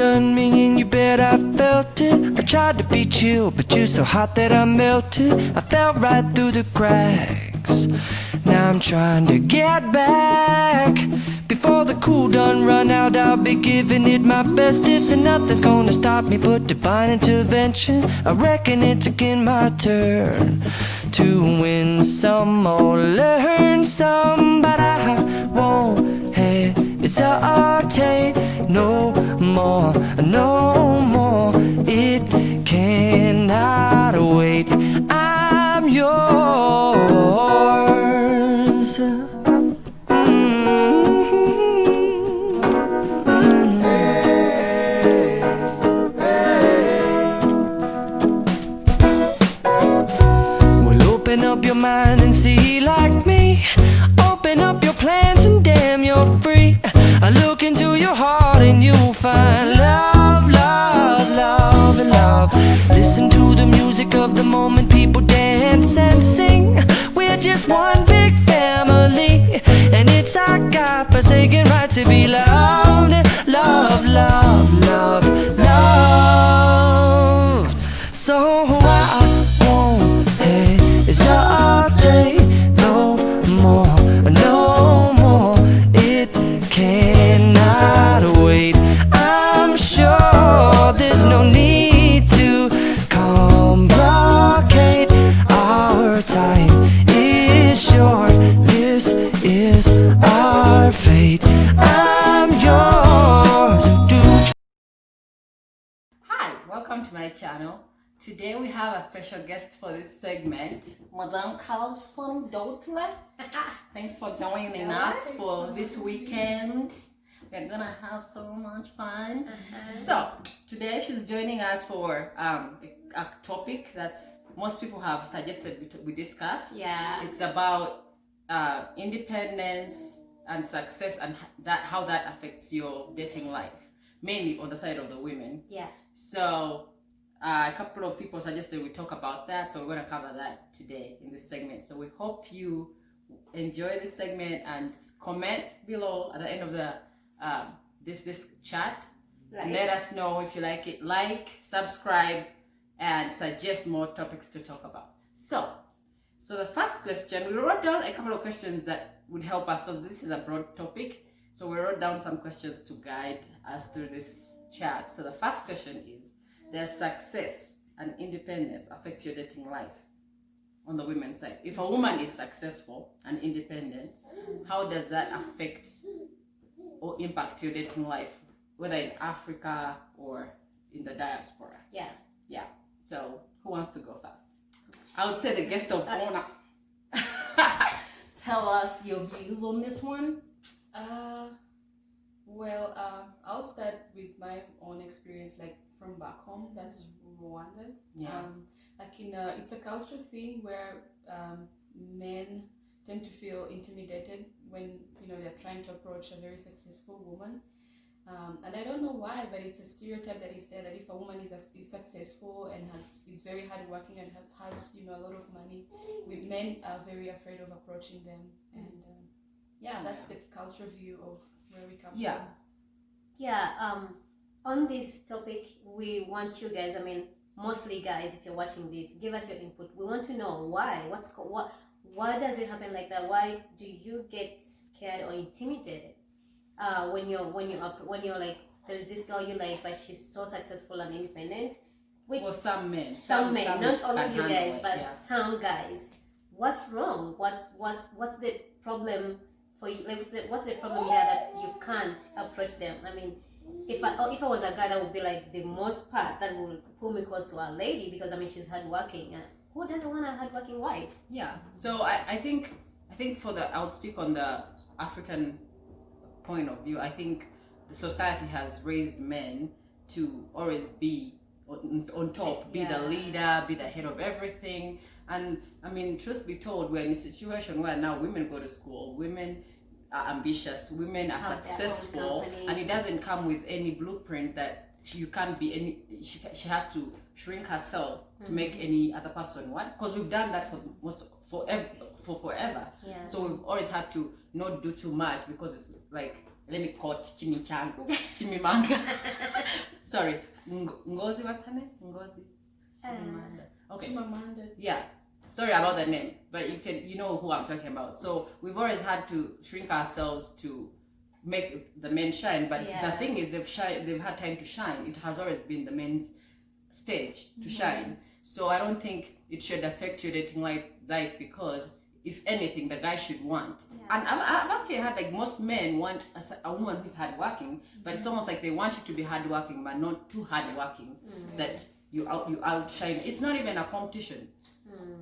done me and you bet I felt it. I tried to beat you, but you're so hot that I melted. I fell right through the cracks. Now I'm trying to get back. Before the cool done run out, I'll be giving it my bestest, and nothing's gonna stop me but divine intervention. I reckon it's again my turn to win some or learn some, but I won't hesitate no more, no more. It cannot wait. I'm yours. Open up your mind and see like me. Open up your plans and damn, you're free. I look into your heart and you'll find love, love, love, and love. Listen to the music of the moment, people dance and sing. We're just one big family, and it's our God-forsaken right to be loved, love, love, love, loved. So I won't hesitate no more, no more. It cannot wait. I'm sure there's no need to complicate. Our time is short. This is our fate. I'm yours. Hi, welcome to my channel. Today we have a special guest for this segment, Madame Carlson Dotle. Thanks for joining us for this weekend. We're gonna have so much fun. So today she's joining us for a topic that's most people have suggested we discuss. Yeah. It's about independence and success, and how that affects your dating life, mainly on the side of the women. Yeah. So a couple of people suggested we talk about that, so we're going to cover that today in this segment. So we hope you enjoy this segment and comment below at the end of the this chat. And let us know if you like it. Like, subscribe, and suggest more topics to talk about. So the first question, we wrote down a couple of questions that would help us, because this is a broad topic. So we wrote down some questions to guide us through this chat. So the first question is, does success and independence affect your dating life on the women's side? If a woman is successful and independent, how does that affect or impact your dating life, whether in Africa or in the diaspora? Yeah. Yeah. So who wants to go first? I would say the guest of honor. Tell us your views on this one. I'll start with my own experience, like from back home. That's Rwanda. Yeah. It's a cultural thing where men tend to feel intimidated when they're trying to approach a very successful woman. And I don't know why, but it's a stereotype that is there, that if a woman is successful and is very hardworking and has a lot of money, men are very afraid of approaching them. And that's the cultural view of where we come from. Yeah. On this topic, we want you guys, mostly guys, if you're watching this, give us your input. We want to know why. Why does it happen like that? Why do you get scared or intimidated when you're like, there's this girl you like, but she's so successful and independent? Well, some men, not all of you guys, it, but some guys. What's wrong? What's the problem for you? Like, what's the problem here that you can't approach them? If I was a guy, that would be like the most part that will pull me close to a lady, because she's hardworking. Who doesn't want a hardworking wife? Yeah. So I think I would speak on the African point of view. I think the society has raised men to always be on top, be the leader, be the head of everything. And truth be told, we're in a situation where now women go to school, women are ambitious, women are successful, and it doesn't come with any blueprint that you can't be any. She has to shrink herself to make any other person want, because we've done that for forever. Yeah. So we've always had to not do too much, because it's like, let me quote chimichango, chimimanga. Sorry, Ngozi, what's her name? Ngozi. Okay. Chimamanda. Yeah. Sorry about the name, but you know who I'm talking about. So we've always had to shrink ourselves to make the men shine, but the thing is they've had time to shine. It has always been the men's stage to shine. So I don't think it should affect your dating life because if anything, the guy should want. And I've actually had like most men want a woman who's hardworking, but it's almost like they want you to be hardworking, but not too hardworking that you outshine. It's not even a competition.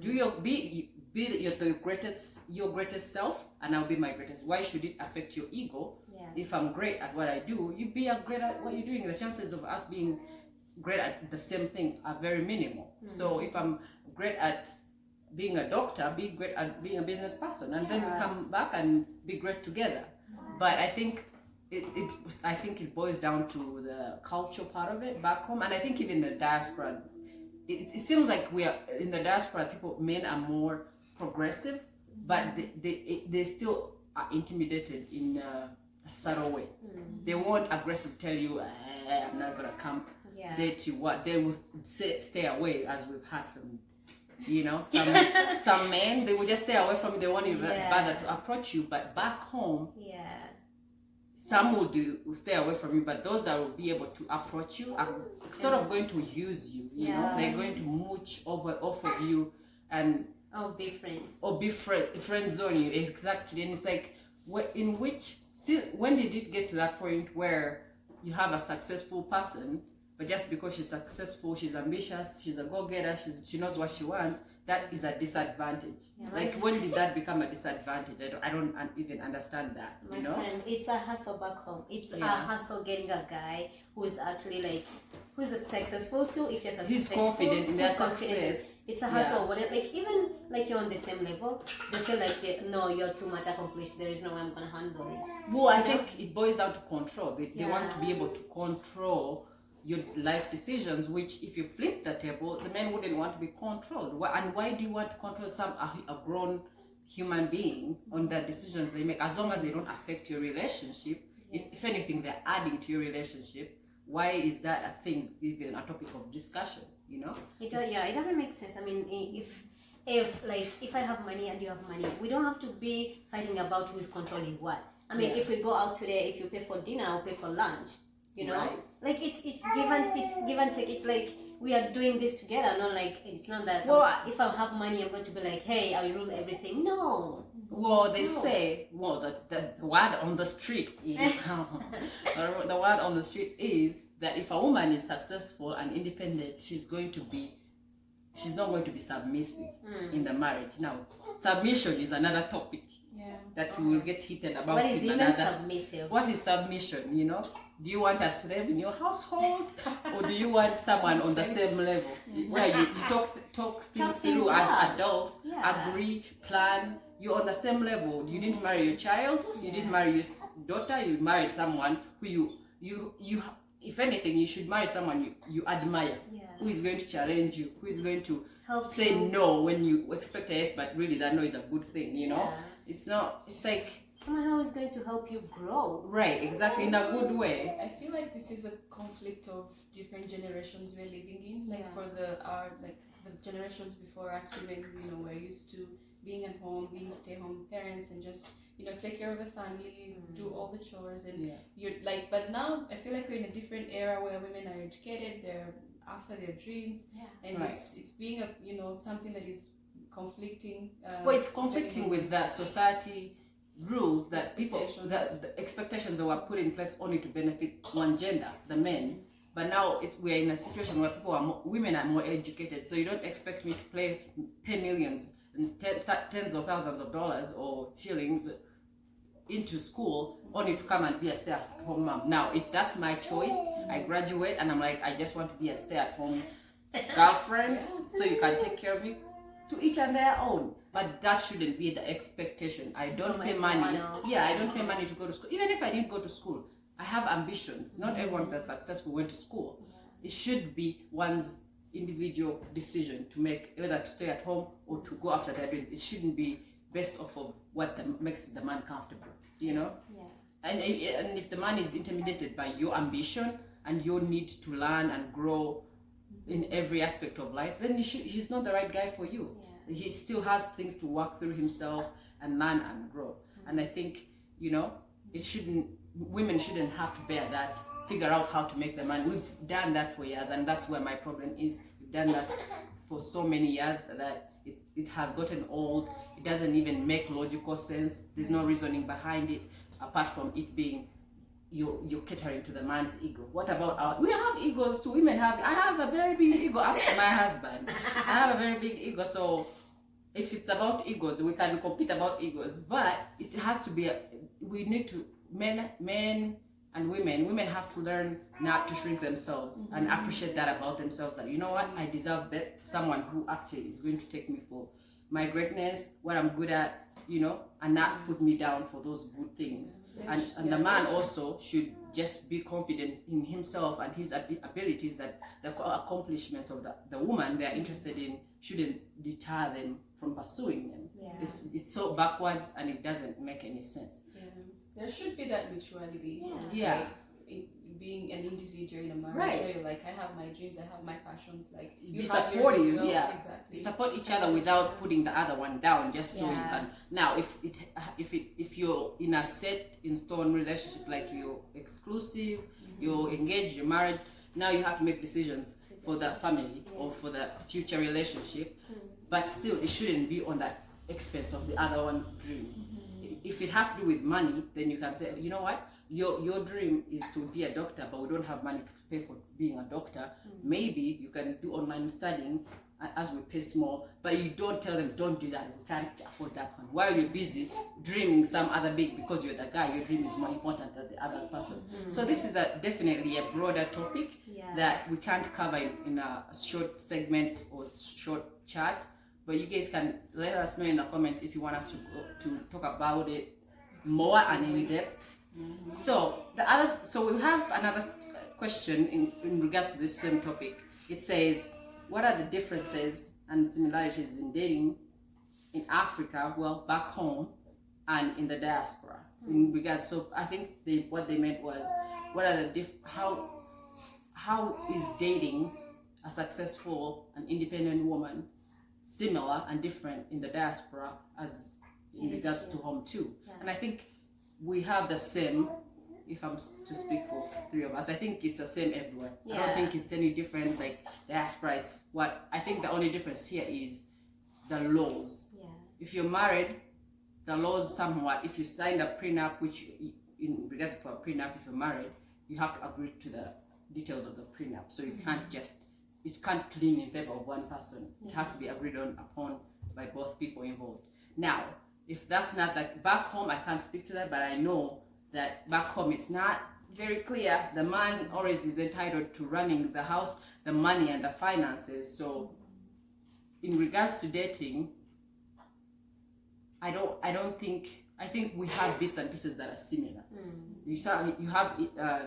Do be your greatest self, and I'll be my greatest. Why should it affect your ego? If I'm great at what I do, you be great at what you're doing. The chances of us being great at the same thing are very minimal. So if I'm great at being a doctor, be great at being a business person, and then we come back and be great together. But I think it boils down to the culture part of it back home, and I think even the diaspora. It seems like we are in the diaspora. Men are more progressive, but they still are intimidated in a subtle way. They won't aggressively tell you, "I'm not gonna come date you." What they will say, stay away, as we've heard from. Some men, they will just stay away from you. They won't even bother to approach you. But back home, some will stay away from you. But those that will be able to approach you are sort of going to use you. You know, they're going to mooch off of you and be friends. Or be friend zone you exactly. And it's like, when did it get to that point where you have a successful person? But just because she's successful, she's ambitious, she's a go-getter, she knows what she wants, that is a disadvantage. Like, when did that become a disadvantage? I don't even understand that. My friend, it's a hustle back home. It's a hustle getting a guy who's actually who's successful too. If you're successful, he's confident in their success. It's a hustle. Even you're on the same level, they feel like you're too much accomplished. There is no way I'm gonna handle this. Well, I think it boils down to control. They want to be able to control your life decisions, which if you flip the table, the men wouldn't want to be controlled. And why do you want to control a grown human being on the decisions they make, as long as they don't affect your relationship? If anything, they're adding to your relationship. Why is that a thing, even a topic of discussion? It doesn't make sense. I mean, if I have money and you have money, we don't have to be fighting about who's controlling what. I mean, if we go out today, if you pay for dinner, I'll pay for lunch. Right. Like it's give and take. It's like we are doing this together. Not like it's not that. If I have money, I'm going to be like, hey, I rule everything. No. Well, they say, the word on the street is the word on the street is that if a woman is successful and independent, she's not going to be submissive in the marriage. Now, submission is another topic that we will get heated about. What is even submissive? What is submission? Do you want a slave in your household, or do you want someone on the same level where you talk things through as adults, agree, plan? You're on the same level. You didn't marry your child, you didn't marry your daughter, you married someone who you if anything, you should marry someone you admire, who is going to challenge you, who is going to say no when you expect a yes, but really that no is a good thing. It's like someone who is going to help you grow. Right, exactly, in a good way. I feel like this is a conflict of different generations we're living in. For the generations before us women, we're used to being at home, being stay-home parents, and just take care of the family, do all the chores, and but now I feel like we're in a different era where women are educated, they're after their dreams, and it's being something that is conflicting. It's conflicting with that society rules that the expectations that were put in place only to benefit one gender, the men. But now we're in a situation where women are more educated, so you don't expect me to pay millions and tens of thousands of dollars or shillings into school only to come and be a stay-at-home mom. Now, if that's my choice, I graduate and I'm like, I just want to be a stay-at-home girlfriend, so you can take care of me. To each and their own, but that shouldn't be the expectation. I don't pay money. I don't pay money to go to school. Even if I didn't go to school, I have ambitions. Not everyone that's successful went to school. It should be one's individual decision to make, whether to stay at home or to go after their dreams. It shouldn't be based off of what makes the man comfortable. And if the man is intimidated by your ambition and your need to learn and grow in every aspect of life, then he's not the right guy for you. He still has things to work through himself and learn and grow. And I think, women shouldn't have to bear that, figure out how to make the man. We've done that for years, and that's where my problem is. We've done that for so many years that it has gotten old. It doesn't even make logical sense. There's no reasoning behind it, apart from it being you're catering to the man's ego. What about we have egos too. Women have. I have a very big ego. Ask my husband. I have a very big ego. So if it's about egos, we can compete about egos. But it has to be. We need to men and women have to learn not to shrink themselves and appreciate that about themselves. That you know what, I deserve someone who actually is going to take me for my greatness, what I'm good at. And not put me down for those good things. And the man also should just be confident in himself and his abilities, that the accomplishments of the woman they're interested in shouldn't deter them from pursuing them. It's so backwards, and it doesn't make any sense. There should be that mutuality. Yeah. Being an individual in a marriage, Right. where you're like, I have my dreams, I have my passions, like Be you have yours supportive, as well. yeah. Exactly. Support each other without putting the other one down, just so you Yeah. can. Now, if you're in a set in stone relationship, like you're exclusive, you're engaged, you're married, now you have to make decisions for the family or for the future relationship, but still it shouldn't be on the expense of the other one's dreams. If it has to do with money, then you can say, you know what, your dream is to be a doctor, but we don't have money to pay for being a doctor. Maybe you can do online studying as we pay small, but you don't tell them, don't do that, we can't afford that one, while you're busy dreaming some other big, because you're the guy, your dream is more important than the other person. So this is definitely a broader topic that we can't cover in a short segment or short chat, but you guys can let us know in the comments if you want us to talk about it more and in depth. So we have another question in regards to this same topic. It says, what are the differences and similarities in dating in Africa, well, back home, and in the diaspora? In regards, so I think what they meant was, what are the how is dating a successful and independent woman similar and different in the diaspora as in regards to home too? And I think we have the same. If I'm to speak for three of us, I think it's the same everywhere. I don't think it's any different. Like diaspora, it's what I think the only difference here is the laws. If you're married, the laws somewhat. If you signed a prenup, which in regards for a prenup, if you're married, you have to agree to the details of the prenup. So you can't it can't lean in favor of one person. It has to be agreed upon by both people involved. Now, if that's not that, back home, I can't speak to that, but I know that back home it's not very clear. The man always is entitled to running the house, the money, and the finances. So in regards to dating, I think we have bits and pieces that are similar. You have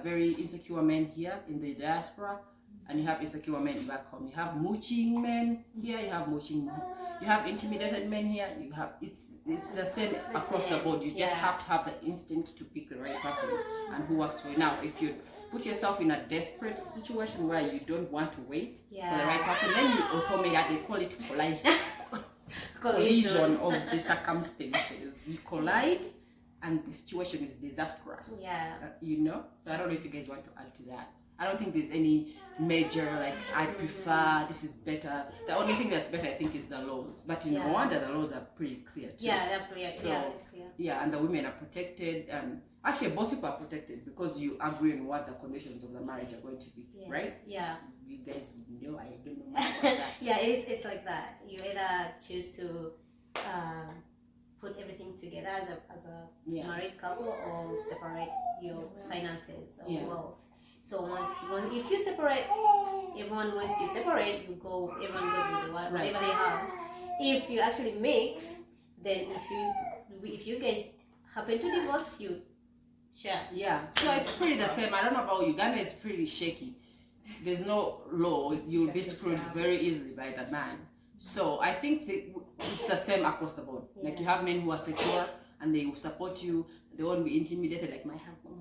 very insecure men here in the diaspora, and you have insecure men back home. You have mooching men here, you have intimidated men here. It's the same across the board. You just have to have the instinct to pick the right person and who works for you. Now, if you put yourself in a desperate situation where you don't want to wait for the right person, then you automatically call it collision of the circumstances. You collide, and the situation is disastrous. So I don't know if you guys want to add to that. I don't think there's any major, like, I prefer, this is better. The only thing that's better, I think, is the laws. But in Rwanda, the laws are pretty clear too. They're clear. So, and the women are protected. And actually, both people are protected because you agree on what the conditions of the marriage are going to be, right? You guys know, I don't know much about that. It's like that. You either choose to put everything together as a married couple, or separate your finances or wealth. So if you separate, everyone wants to separate, everyone goes with whatever they have. If you actually mix, then if you guys happen to divorce, you share. So it's pretty the same. I don't know about Uganda. Is pretty shaky. There's no law. You'll be screwed very easily by the man. So I think it's the same across the board. Like you have men who are secure and they will support you. They won't be intimidated like my husband.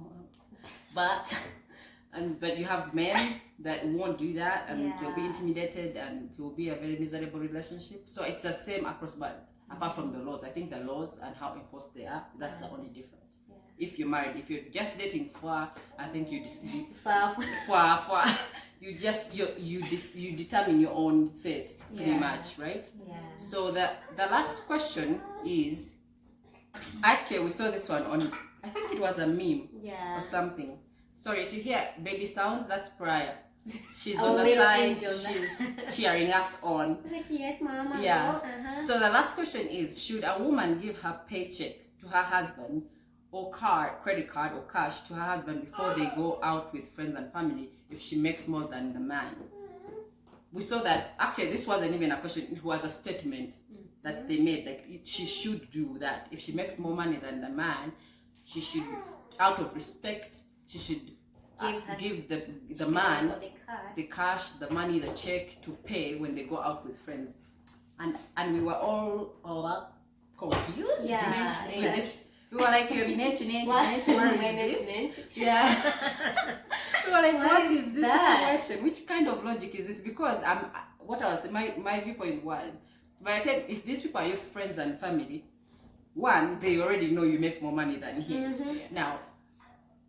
But but you have men that won't do that, and they'll be Yeah. intimidated, and it will be a very miserable relationship. So it's the same across, but apart from the laws, I think the laws and how enforced they are, that's the only difference. Yeah. If you're married, if you're just dating for, I think you Far. you just you determine your own fate pretty Yeah. much, right? Yeah. So the last question is, actually we saw this one on, I think it was a meme Yeah. or something. Sorry if you hear baby sounds, that's Priya. She's Our on the little side, angel. she's cheering us on. Like, yes, mama. Yeah. Uh-huh. So the last question is, should a woman give her paycheck to her husband or credit card or cash to her husband before they go out with friends and family if she makes more than the man? We saw that, actually this wasn't even a question, it was a statement that they made, like she should do that. If she makes more money than the man, she should, out of respect, she should give the man Or the card. the cash, the money, the check to pay when they go out with friends. And we were all confused. Yeah, We were like, where is this? Yeah. We were like, what is this that? situation? Which kind of logic is this? Because my viewpoint was, by the time, if these people are your friends and family, one, they already know you make more money than him. Mm-hmm. Now,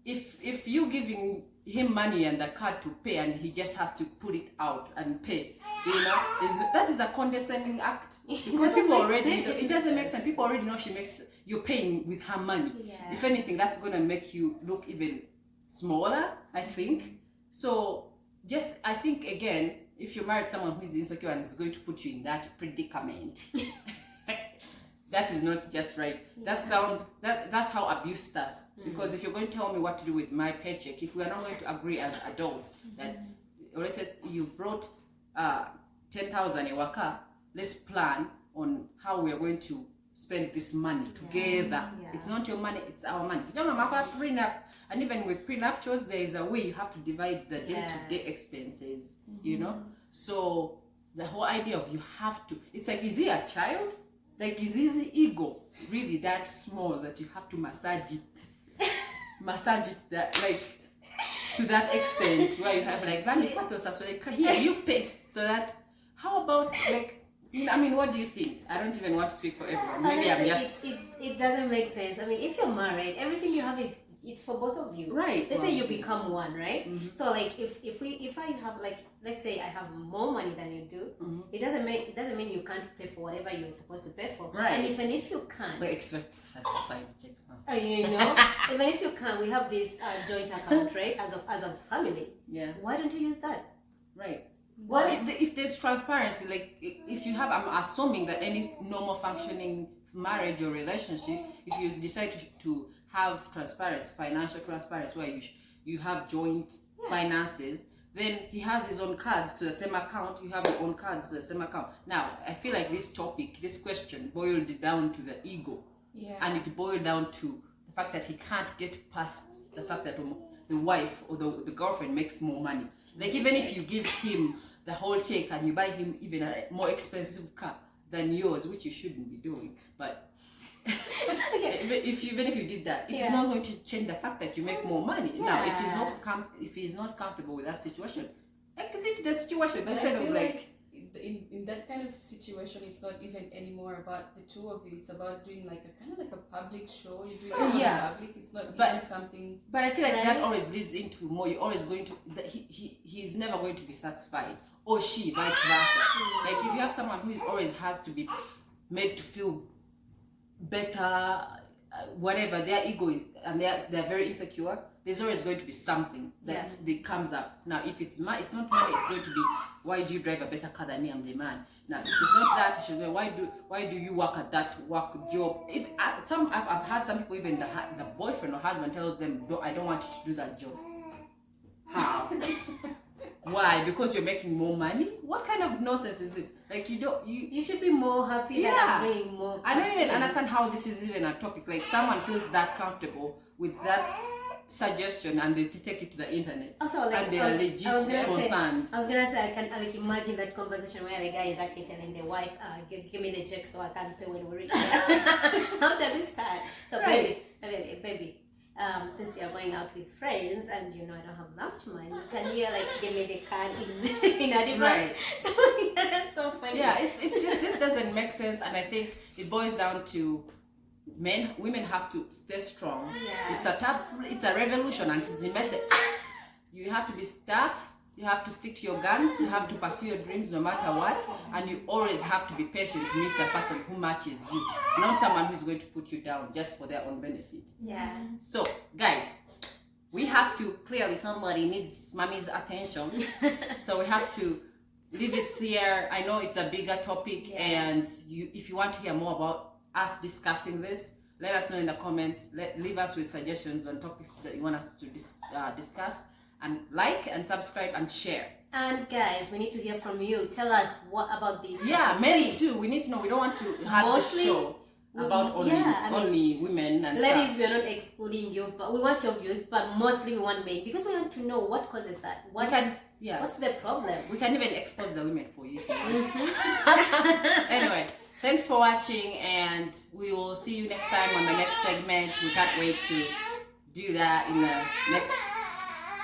if you giving him money and the card to pay and he just has to put it out and pay, that is a condescending act, because people already know, it doesn't make sense. People already know you're paying with her money. Yeah. If anything, that's going to make you look even smaller, I think. So just, I think again, if you married someone who is insecure and is going to put you in that predicament, that is not just right. That sounds, that's how abuse starts. Because if you're going to tell me what to do with my paycheck, if we are not going to agree as adults that, let's say you brought 10,000 a waka, let's plan on how we are going to spend this money together. Yeah. It's not your money, it's our money. Prenup, and even with prenuptials, there is a way you have to divide the day-to-day expenses, So the whole idea of you have to, it's like, is he a child? Like, is his ego really that small that you have to massage it that, like, to that extent where you have like, here you pay, so that, how about, like, what do you think? I don't even want to speak for everyone. Maybe Honestly, I'm just, it doesn't make sense. I mean, if you're married, everything you have it's for both of you. right. Let's say you become one, right? Mm-hmm. So like if I have, like, let's say I have more money than you do, Mm-hmm. it doesn't mean you can't pay for whatever you're supposed to pay for. Right. And even if you can't, But expect side check. even if you can't, we have this joint account, right? As a family. Yeah. Why don't you use that? Right. Well, if there's transparency, like if you have, I'm assuming that any normal functioning marriage or relationship, if you decide to have transparency, financial transparency, where you have joint finances, then he has his own cards to the same account, you have your own cards to the same account. Now, I feel like this question boiled down to the ego. Yeah. And it boiled down to the fact that he can't get past the fact that the wife or the girlfriend makes more money. Like, even if you give him the whole check and you buy him even a more expensive car than yours, which you shouldn't be doing, but even if you did that, it is not going to change the fact that you make more money. Now, if he's not comfortable with that situation, exit the situation instead of like in that kind of situation, it's not even anymore about the two of you. It's about doing like a kind of like a public show. You do it in public. It's not even something. But I feel like that always leads into more. You're always going to he's never going to be satisfied, or she, vice versa. Like, if you have someone who always has to be made to feel better, whatever their ego is, and they're very insecure, there's always going to be something that comes up. Now, if it's not money, it's going to be, why do you drive a better car than me? I'm the man. Now, if it's not that, it should be, why do you work at that work job? If I've had some people, even the boyfriend or husband tells them, I don't want you to do that job. How? Why? Because you're making more money? What kind of nonsense is this? Like, you should be more happy that I'm bringing more. I don't even understand how this is even a topic. Like, someone feels that comfortable with that suggestion and they take it to the internet. Also, like, and they are legit concerned. I was gonna say, I can imagine that conversation where the guy is actually telling the wife, give me the check so I can pay when we reach there. How does it start? So, baby, since we are going out with friends and I don't have much money, can you like give me the card in advance? Right. So that's so funny. Yeah, it's just this doesn't make sense, and I think it boils down to women have to stay strong. Yeah. It's a revolution, and it's a message. You have to be tough. You have to stick to your guns. You have to pursue your dreams no matter what, and you always have to be patient to meet the person who matches you, not someone who's going to put you down just for their own benefit. Yeah. So, guys, we have to clearly somebody needs mommy's attention, so we have to leave this here. I know it's a bigger topic, and if you want to hear more about us discussing this, let us know in the comments. Leave us with suggestions on topics that you want us to discuss, and like and subscribe and share. And guys, we need to hear from you. Tell us what about this. Yeah, topic, men please. too. We need to know. We don't want to have Mostly, this show about only women and ladies, stuff. we are not excluding you, but we want your views. But mostly we want men because we want to know what causes that. What's the problem? We can even expose the women for you. If you want. Anyway, thanks for watching, and we will see you next time on the next segment. We can't wait to do that in the next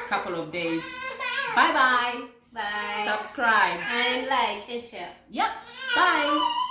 couple of days. Bye bye. Bye. Subscribe. And like and share. Yep. Bye.